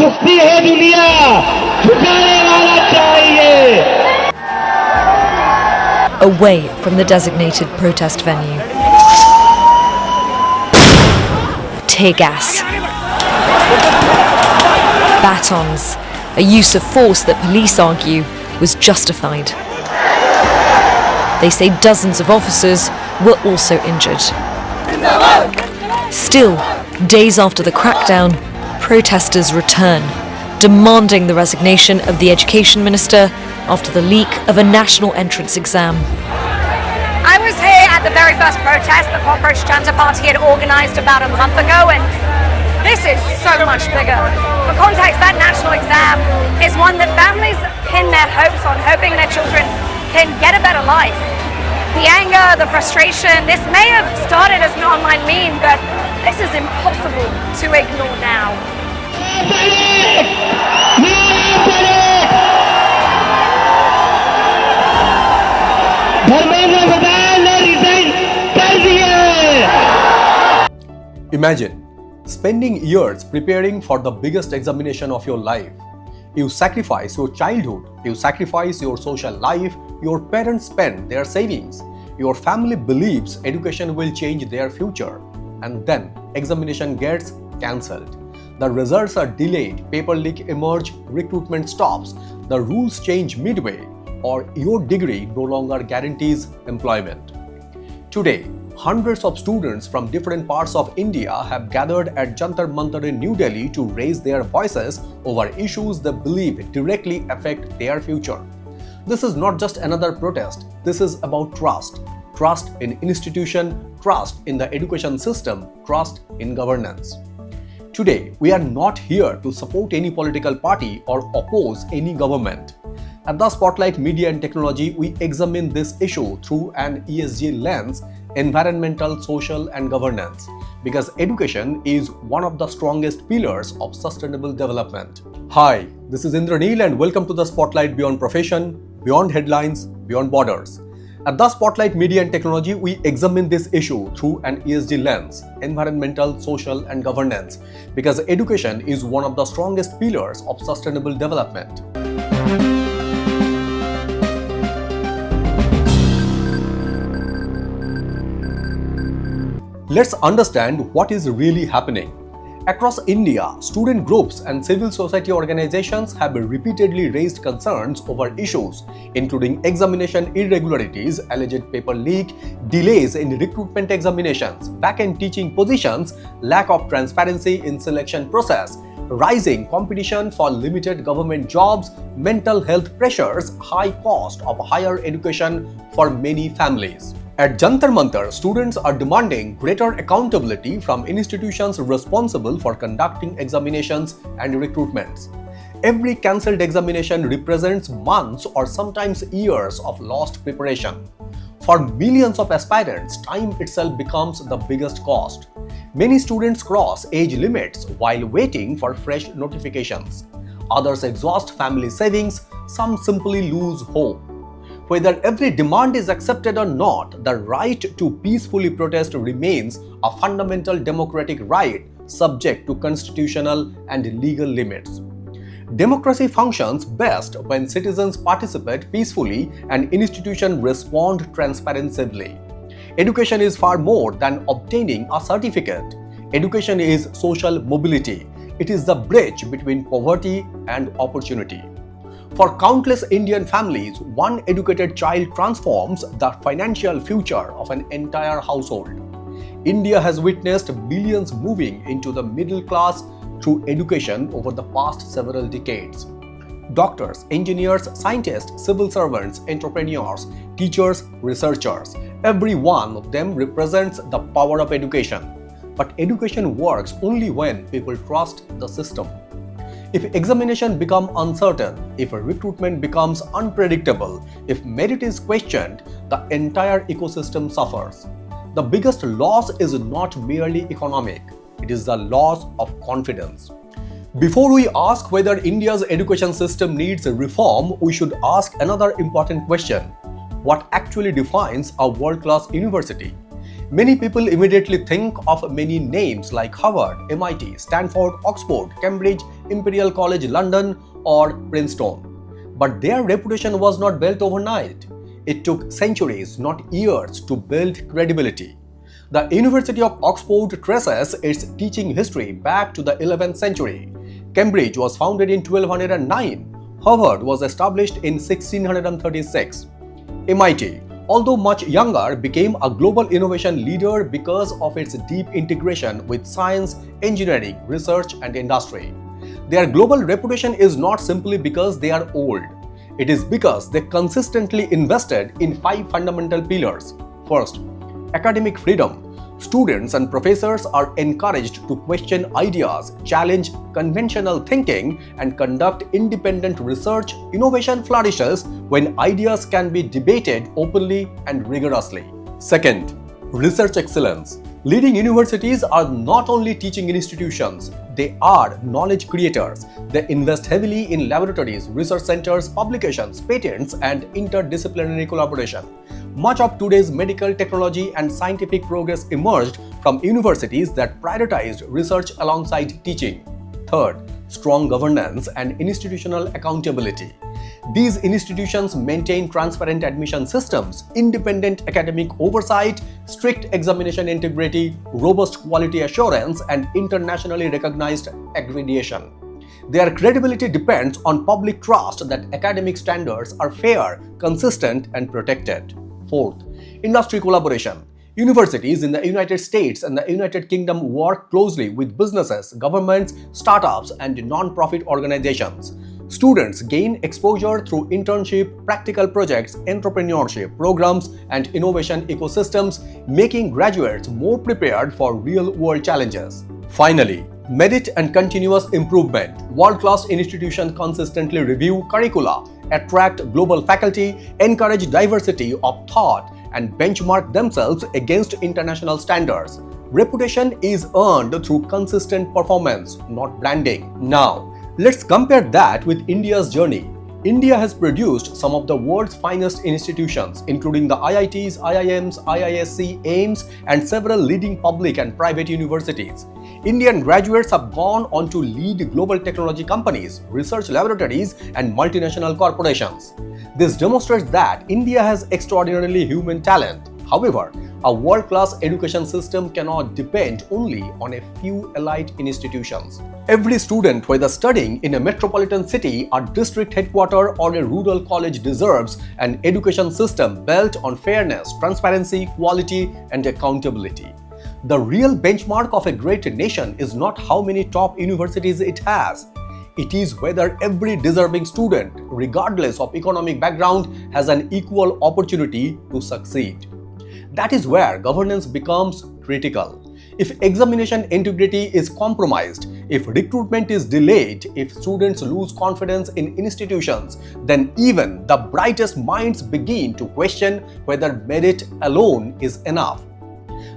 सुस्ती है दुनिया, झुकाने वाला चाहिए. Away from the designated protest venue. Tear gas. Batons, a use of force that police argue was justified. They say dozens of officers were also injured. Still, days after the crackdown, protesters return, demanding the resignation of the Education Minister after the leak of a national entrance exam. I was here at the very first protest the Cockroach Janta Party had organised about a month ago, and this is so much bigger. For context, that national exam is one that families pin their hopes on, hoping their children can get a better life. The anger, the frustration, this may have started as an online meme, but this is impossible to ignore now. Imagine spending years preparing for the biggest examination of your life. You sacrifice your childhood, you sacrifice your social life, your parents spend their savings, your family believes education will change their future, and then examination gets cancelled. The results are delayed, paper leak emerge, recruitment stops, the rules change midway, or your degree no longer guarantees employment. Today, hundreds of students from different parts of India have gathered at Jantar Mantar in New Delhi to raise their voices over issues they believe directly affect their future. This is not just another protest, this is about trust. Trust in institution, trust in the education system, trust in governance. Today, we are not here to support any political party or oppose any government. At the Spotlight Media and Technology, we examine this issue through an ESG lens, environmental, social and governance, because education is one of the strongest pillars of sustainable development. Hi, this is Indraneel and welcome to the Spotlight Beyond Profession, Beyond Headlines, Beyond Borders. At the Spotlight Media and Technology, we examine this issue through an ESG lens, environmental, social and governance, because education is one of the strongest pillars of sustainable development. Let's understand what is really happening. Across India, student groups and civil society organizations have repeatedly raised concerns over issues including examination irregularities, alleged paper leak, delays in recruitment examinations, vacant teaching positions, lack of transparency in selection process, rising competition for limited government jobs, mental health pressures, high cost of higher education for many families. At Jantar Mantar, students are demanding greater accountability from institutions responsible for conducting examinations and recruitments. Every cancelled examination represents months or sometimes years of lost preparation. For millions of aspirants, time itself becomes the biggest cost. Many students cross age limits while waiting for fresh notifications. Others exhaust family savings, some simply lose hope. Whether every demand is accepted or not, the right to peacefully protest remains a fundamental democratic right subject to constitutional and legal limits. Democracy functions best when citizens participate peacefully and institutions respond transparently. Education is far more than obtaining a certificate. Education is social mobility. It is the bridge between poverty and opportunity. For countless Indian families, one educated child transforms the financial future of an entire household. India has witnessed millions moving into the middle class through education over the past several decades. Doctors, engineers, scientists, civil servants, entrepreneurs, teachers, researchers, every one of them represents the power of education. But education works only when people trust the system. If examination becomes uncertain, if recruitment becomes unpredictable, if merit is questioned, the entire ecosystem suffers. The biggest loss is not merely economic, it is the loss of confidence. Before we ask whether India's education system needs reform, we should ask another important question. What actually defines a world-class university? Many people immediately think of many names like Harvard, MIT, Stanford, Oxford, Cambridge, Imperial College London, or Princeton. But their reputation was not built overnight. It took centuries, not years, to build credibility. The University of Oxford traces its teaching history back to the 11th century. Cambridge was founded in 1209. Harvard was established in 1636. MIT, although much younger, became a global innovation leader because of its deep integration with science, engineering, research, and industry. Their global reputation is not simply because they are old. It is because they consistently invested in 5 fundamental pillars. First, academic freedom. Students and professors are encouraged to question ideas, challenge conventional thinking, and conduct independent research. Innovation flourishes when ideas can be debated openly and rigorously. Second, research excellence. Leading universities are not only teaching institutions, they are knowledge creators. They invest heavily in laboratories, research centers, publications, patents, and interdisciplinary collaboration. Much of today's medical technology and scientific progress emerged from universities that prioritized research alongside teaching. Third, strong governance and institutional accountability. These institutions maintain transparent admission systems, independent academic oversight, strict examination integrity, robust quality assurance, and internationally recognized accreditation. Their credibility depends on public trust that academic standards are fair, consistent, and protected. Fourth, industry collaboration. Universities in the United States and the United Kingdom work closely with businesses, governments, startups, and non-profit organizations. Students gain exposure through internship, practical projects, entrepreneurship programs, and innovation ecosystems, making graduates more prepared for real-world challenges. Finally, merit and continuous improvement. World-class institutions consistently review curricula, attract global faculty, encourage diversity of thought, and benchmark themselves against international standards. Reputation is earned through consistent performance, not branding. Now, let's compare that with India's journey. India has produced some of the world's finest institutions, including the IITs, IIMs, IISc, AIIMS, and several leading public and private universities. Indian graduates have gone on to lead global technology companies, research laboratories, and multinational corporations. This demonstrates that India has extraordinarily human talent. However, a world-class education system cannot depend only on a few elite institutions. Every student, whether studying in a metropolitan city, a district headquarters, or a rural college, deserves an education system built on fairness, transparency, quality, and accountability. The real benchmark of a great nation is not how many top universities it has. It is whether every deserving student, regardless of economic background, has an equal opportunity to succeed. That is where governance becomes critical. If examination integrity is compromised, if recruitment is delayed, if students lose confidence in institutions, then even the brightest minds begin to question whether merit alone is enough.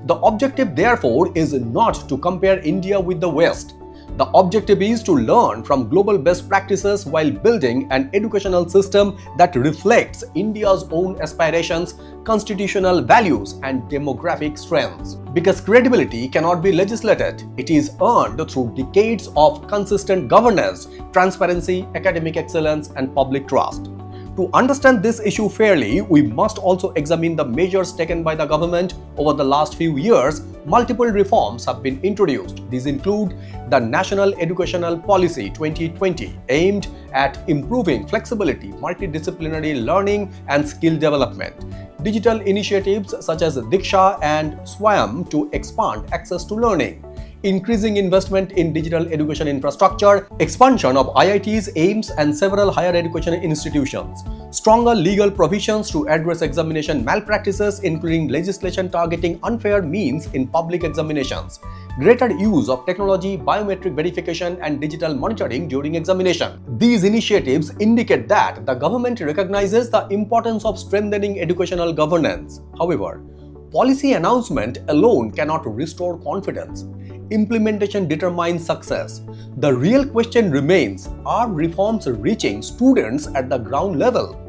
The objective, therefore, is not to compare India with the West. The objective is to learn from global best practices while building an educational system that reflects India's own aspirations, constitutional values, and demographic strengths. Because credibility cannot be legislated, it is earned through decades of consistent governance, transparency, academic excellence, and public trust. To understand this issue fairly, we must also examine the measures taken by the government over the last few years. Multiple reforms have been introduced. These include the National Educational Policy 2020, aimed at improving flexibility, multidisciplinary learning, and skill development. Digital initiatives such as Diksha and Swayam to expand access to learning. Increasing investment in digital education infrastructure, expansion of IITs, AIIMS, and several higher education institutions, stronger legal provisions to address examination malpractices, including legislation targeting unfair means in public examinations, greater use of technology, biometric verification, and digital monitoring during examination. These initiatives indicate that the government recognizes the importance of strengthening educational governance. However, policy announcement alone cannot restore confidence. Implementation determines success. The real question remains, are reforms reaching students at the ground level?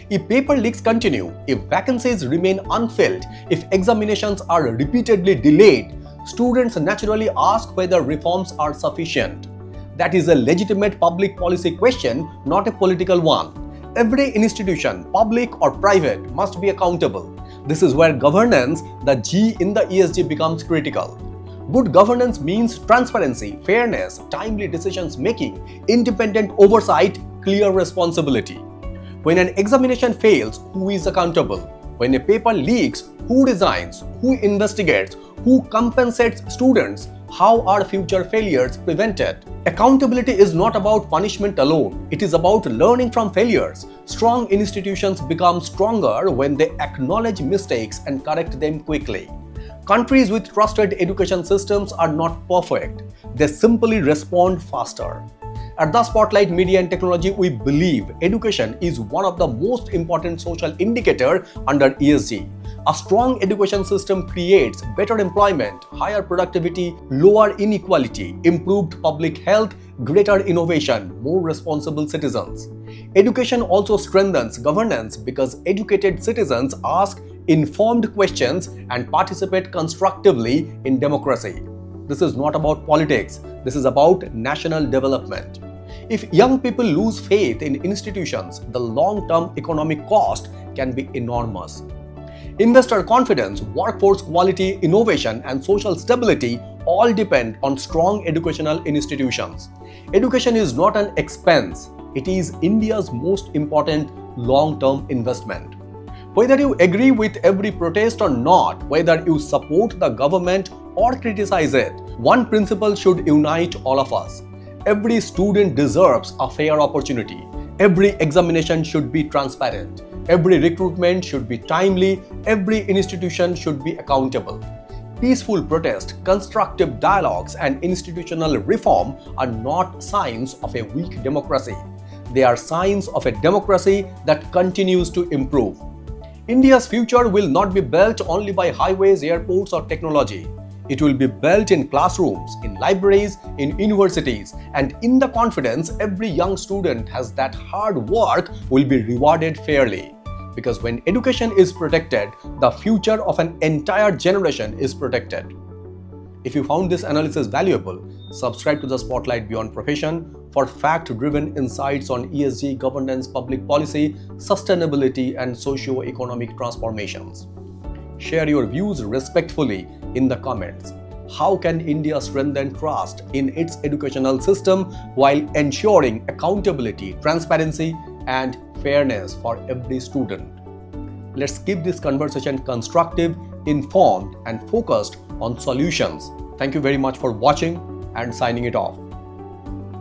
If paper leaks continue, if vacancies remain unfilled, if examinations are repeatedly delayed, students naturally ask whether reforms are sufficient. That is a legitimate public policy question, not a political one. Every institution, public or private, must be accountable. This is where governance, the G in the ESG, becomes critical. Good governance means transparency, fairness, timely decisions making, independent oversight, clear responsibility. When an examination fails, who is accountable? When a paper leaks, who resigns? Who investigates? Who compensates students? How are future failures prevented? Accountability is not about punishment alone. It is about learning from failures. Strong institutions become stronger when they acknowledge mistakes and correct them quickly. Countries with trusted education systems are not perfect. They simply respond faster. At the Spotlight Media and Technology, we believe education is one of the most important social indicators under ESG. A strong education system creates better employment, higher productivity, lower inequality, improved public health, greater innovation, more responsible citizens. Education also strengthens governance because educated citizens ask informed questions and participate constructively in democracy. This is not about politics. This is about national development. If young people lose faith in institutions, the long-term economic cost can be enormous. Investor confidence, workforce quality, innovation, and social stability all depend on strong educational institutions. Education is not an expense. It is India's most important long-term investment. Whether you agree with every protest or not, whether you support the government or criticize it, one principle should unite all of us. Every student deserves a fair opportunity. Every examination should be transparent. Every recruitment should be timely. Every institution should be accountable. Peaceful protest, constructive dialogues, and institutional reform are not signs of a weak democracy. They are signs of a democracy that continues to improve. India's future will not be built only by highways, airports, or technology. It will be built in classrooms, in libraries, in universities, and in the confidence every young student has that hard work will be rewarded fairly. Because when education is protected, the future of an entire generation is protected. If you found this analysis valuable, subscribe to the Spotlight Beyond Profession for fact-driven insights on ESG, governance, public policy, sustainability, and socio-economic transformations. Share your views respectfully in the comments. How can India strengthen trust in its educational system while ensuring accountability, transparency, and fairness for every student? Let's keep this conversation constructive, informed, and focused on solutions. Thank you very much for watching and signing it off.